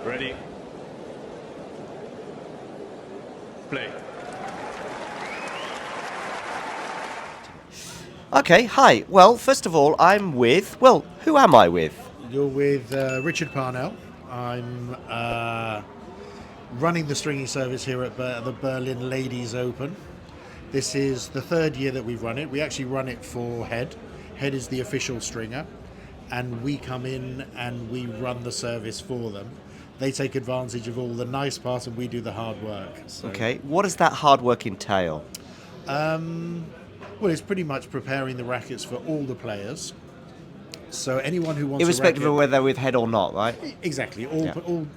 Ready. Play. Okay, hi. Well, first of all, I'm with... Well, who am I with? You're with Richard Parnell. I'm running the stringing service here at the Berlin Ladies Open. This is the third year that we've run it. We actually run it for Head. Head is the official stringer, and we come in and we run the service for them. They take advantage of all the nice parts, and we do the hard work. So, Okay, what does that hard work entail? well, it's pretty much preparing the rackets for all the players. So anyone who wants Irrespective a racket, of whether they're with Head or not, right? exactly, all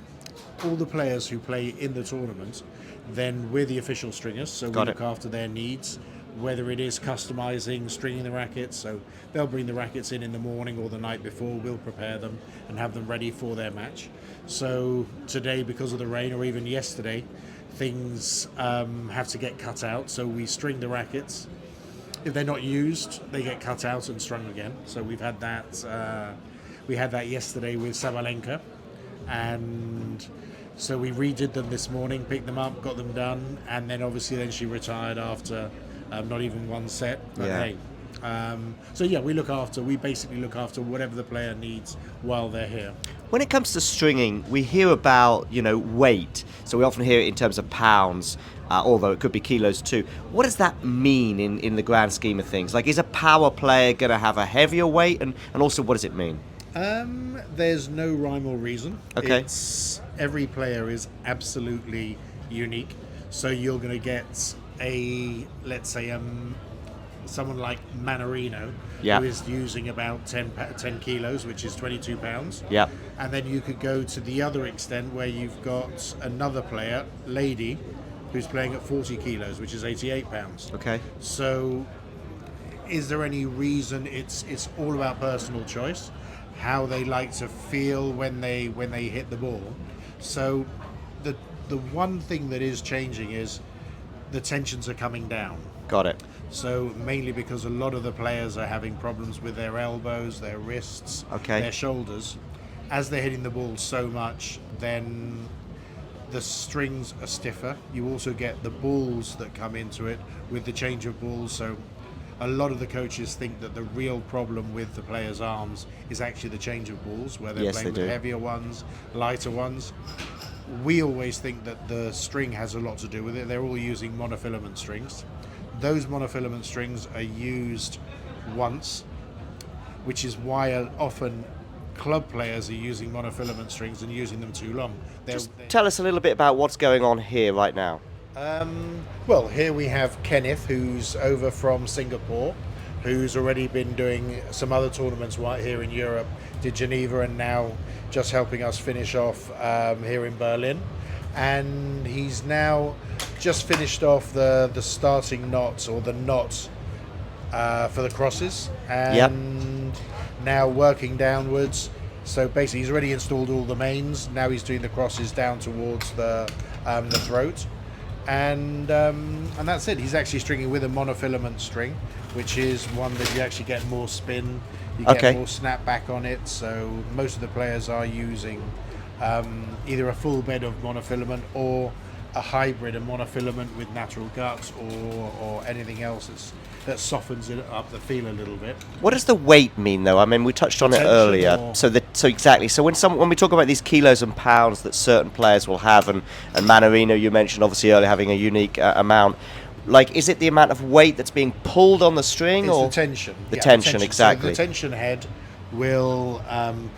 the players who play in the tournament, then we're the official stringers, so we look after their needs, whether it is customizing, stringing the rackets. So they'll bring the rackets in the morning or the night before, we'll prepare them and have them ready for their match. So today, because of the rain, or even yesterday, things have to get cut out, so we string the rackets. If they're not used, they get cut out and strung again. So we've had that. We had that yesterday with Sabalenka, and so we redid them this morning, picked them up, got them done, and then obviously then she retired after not even one set. But hey, so yeah, we basically look after whatever the player needs while they're here. When it comes to stringing, we hear about, weight. So we often hear it in terms of pounds, although it could be kilos too. What does that mean in the grand scheme of things? Like, is a power player going to have a heavier weight? And also, what does it mean? There's no rhyme or reason. Okay. Every player is absolutely unique. So you're going to get let's say, someone like Manarino, who is using about 10 kilos, which is 22 pounds. Yeah. And then you could go to the other extent where you've got another player, Lady, who's playing at 40 kilos, which is 88 pounds. Okay. So is there any reason? It's all about personal choice, how they like to feel when they hit the ball. So the one thing that is changing is the tensions are coming down. Got it. So mainly because a lot of the players are having problems with their elbows, their wrists, their shoulders. As they're hitting the ball so much, then the strings are stiffer. You also get the balls that come into it with the change of balls. So a lot of the coaches think that the real problem with the players' arms is actually the change of balls, where they're playing with heavier ones, lighter ones. We always think that the string has a lot to do with it. They're all using monofilament strings. Those monofilament strings are used once, which is why often club players are using monofilament strings and using them too long. Just tell us a little bit about what's going on here right now. Well, here we have Kenneth, who's over from Singapore, who's already been doing some other tournaments right here in Europe, did Geneva, and now just helping us finish off here in Berlin. And he's now just finished off the starting knot, or the knot for the crosses, and now working downwards. So basically he's already installed all the mains, now he's doing the crosses down towards the throat, and that's it. He's actually stringing with a monofilament string, which is one that you actually get more spin, you get more snap back on it. So most of the players are using either a full bed of monofilament or a hybrid, a monofilament with natural guts, or anything else that softens it up, the feel a little bit. What does the weight mean, though? I mean, we touched on it earlier. So exactly. So when we talk about these kilos and pounds that certain players will have, and Manarino, you mentioned obviously earlier having a unique amount. Like, is it the amount of weight that's being pulled on the string, it's or the tension? The tension, exactly. So the tension head will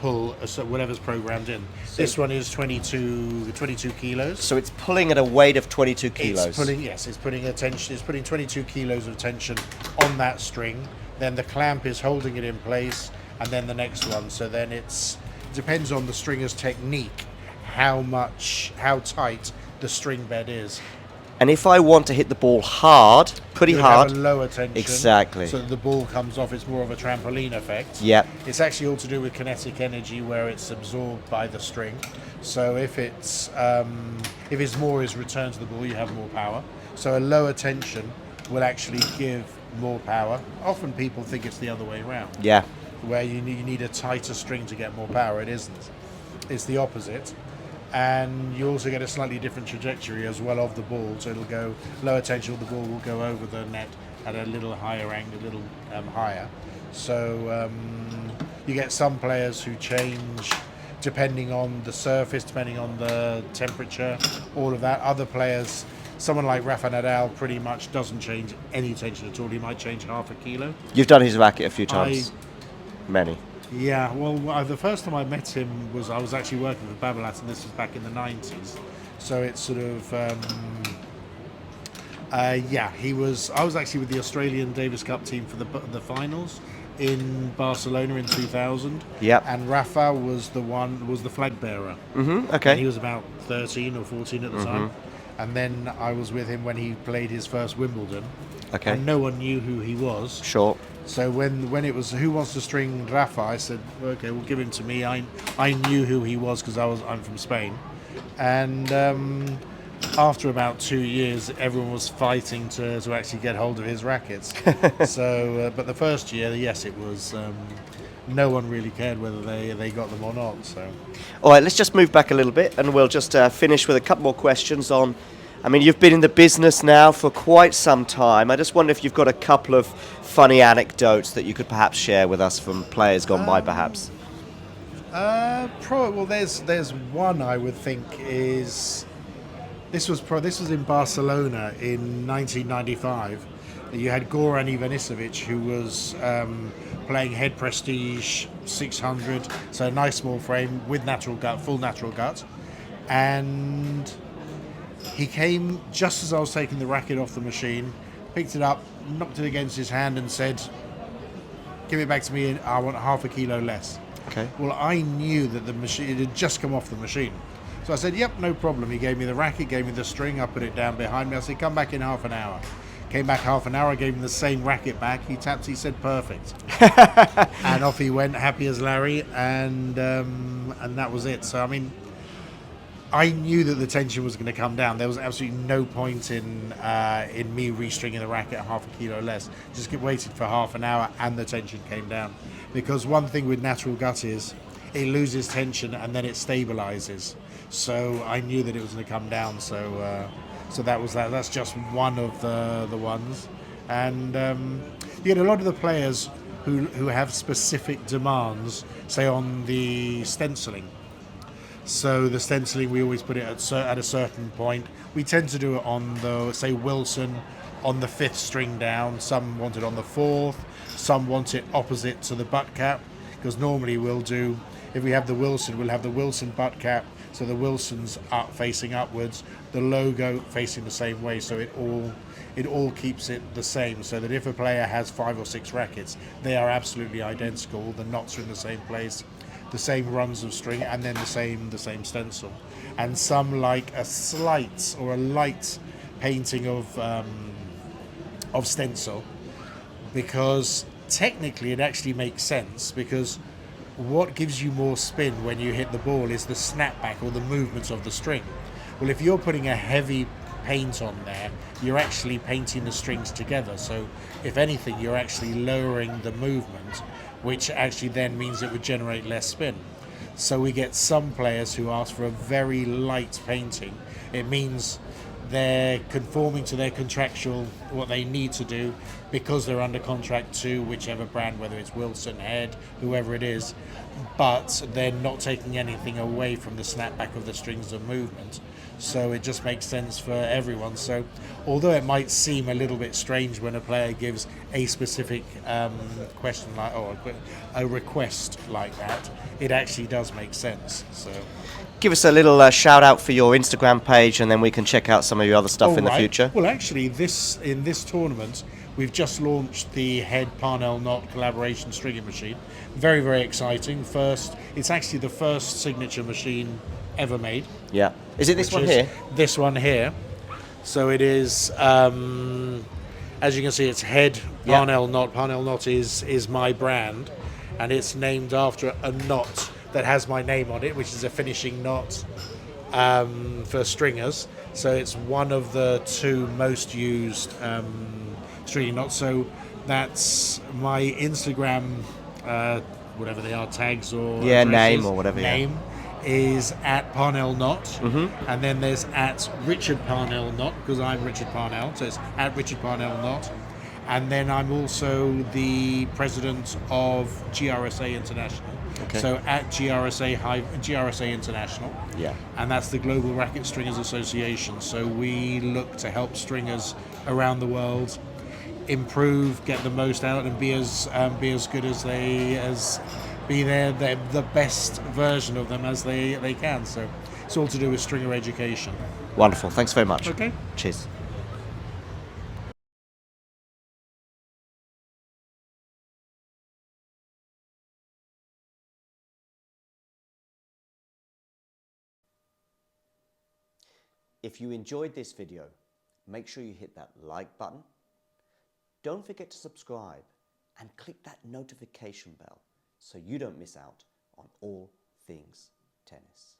pull whatever's programmed in. So this one is 22 kilos. So it's pulling at a weight of 22 kilos. It's putting 22 kilos of tension on that string. Then the clamp is holding it in place, and then the next one. So then it depends on the stringer's technique, how tight the string bed is. And if I want to hit the ball hard, pretty hard, have a lower tension, exactly, so that the ball comes off. It's more of a trampoline effect. Yeah. It's actually all to do with kinetic energy, where it's absorbed by the string. So if more is returned to the ball, you have more power. So a lower tension will actually give more power. Often people think it's the other way around. Yeah. Where you need a tighter string to get more power. It isn't. It's the opposite. and you also get a slightly different trajectory as well of the ball. So it'll go lower tension, the ball will go over the net at a little higher angle, a little higher. So you get some players who change depending on the surface, depending on the temperature, all of that. Other players, someone like Rafa Nadal, pretty much doesn't change any tension at all. He might change half a kilo. You've done his racket a few times. Many. Yeah, well, the first time I met him I was actually working for Babolat, and this was back in the 90s. So it's sort of, I was actually with the Australian Davis Cup team for the finals in Barcelona in 2000. Yep. And Rafa was the flag bearer. Mm-hmm. Okay. And he was about 13 or 14 at the time. And then I was with him when he played his first Wimbledon. Okay. And no one knew who he was. Sure. So when it was who wants to string Rafa, I said, okay, we'll give him to me. I knew who he was because I'm from Spain. And after about 2 years, everyone was fighting to actually get hold of his rackets. So, but the first year, yes, it was. No one really cared whether they got them or not. So, all right, let's just move back a little bit, and we'll just finish with a couple more questions on. I mean, you've been in the business now for quite some time. I just wonder if you've got a couple of funny anecdotes that you could perhaps share with us from players gone by, perhaps. Well, there's one I would think is. This was in Barcelona in 1995. You had Goran Ivanisevic, who was playing Head Prestige 600, so a nice small frame with full natural gut, and he came just as I was taking the racket off the machine, picked it up, knocked it against his hand, and said, "Give it back to me. I want half a kilo less." Okay. Well, I knew that it had just come off the machine. So I said, yep, no problem. He gave me the racket, gave me the string, I put it down behind me. I said, come back in half an hour. Came back half an hour, I gave him the same racket back. He tapped, he said, perfect. And off he went, happy as Larry, and that was it. So, I mean, I knew that the tension was going to come down. There was absolutely no point in me restringing the racket half a kilo less. Just waited for half an hour and the tension came down. Because one thing with natural gut is it loses tension and then it stabilizes. So I knew that it was going to come down. So that was that. That's just one of the ones. And you get a lot of the players who have specific demands, say on the stenciling. So the stenciling, we always put it at a certain point. We tend to do it on the, say, Wilson, on the 5th string down. Some want it on the 4th. Some want it opposite to the butt cap. Because normally we'll do, if we have the Wilson, we'll have the Wilson butt cap. So the Wilson's up facing upwards, the logo facing the same way. So it all keeps it the same. So that if a player has 5 or 6 rackets, they are absolutely identical. The knots are in the same place, the same runs of string, and then the same stencil. And some like a slight or a light painting of stencil, because technically it actually makes sense, because what gives you more spin when you hit the ball is the snapback or the movements of the string. Well, if you're putting a heavy paint on there, you're actually painting the strings together. So if anything, you're actually lowering the movement, which actually then means it would generate less spin. So we get some players who ask for a very light painting. It means they're conforming to their contractual, what they need to do, because they're under contract to whichever brand, whether it's Wilson, Head, whoever it is, but they're not taking anything away from the snapback of the strings of movement. So it just makes sense for everyone. So although it might seem a little bit strange when a player gives a specific question like, or a request like that, it actually does make sense. So give us a little shout out for your Instagram page, and then we can check out some of your other stuff in the future. Well, actually, in this tournament, we've just launched the Head Parnell Knot collaboration stringing machine. Very, very exciting. It's actually the first signature machine ever made. Yeah. Is it this one here? This one here. So it is, as you can see, it's Head Parnell Knot. Parnell Knot is my brand, and it's named after a knot that has my name on it, which is a finishing knot for stringers. So it's one of the 2 most used stringing knots. So that's my Instagram, whatever they are, tags or name addresses. or whatever. Name is at Parnell Knott, and then there's at Richard Parnell Knott, because I'm Richard Parnell, so it's at Richard Parnell Knott. And then I'm also the president of GRSA International. Okay. So at GRSA International. Yeah. And that's the Global Racket Stringers Association. So we look to help stringers around the world improve, get the most out, and be as good as the best version of them as they can. So it's all to do with stringer education. Wonderful. Thanks very much. Okay. Cheers. If you enjoyed this video, make sure you hit that like button. Don't forget to subscribe and click that notification bell so you don't miss out on all things tennis.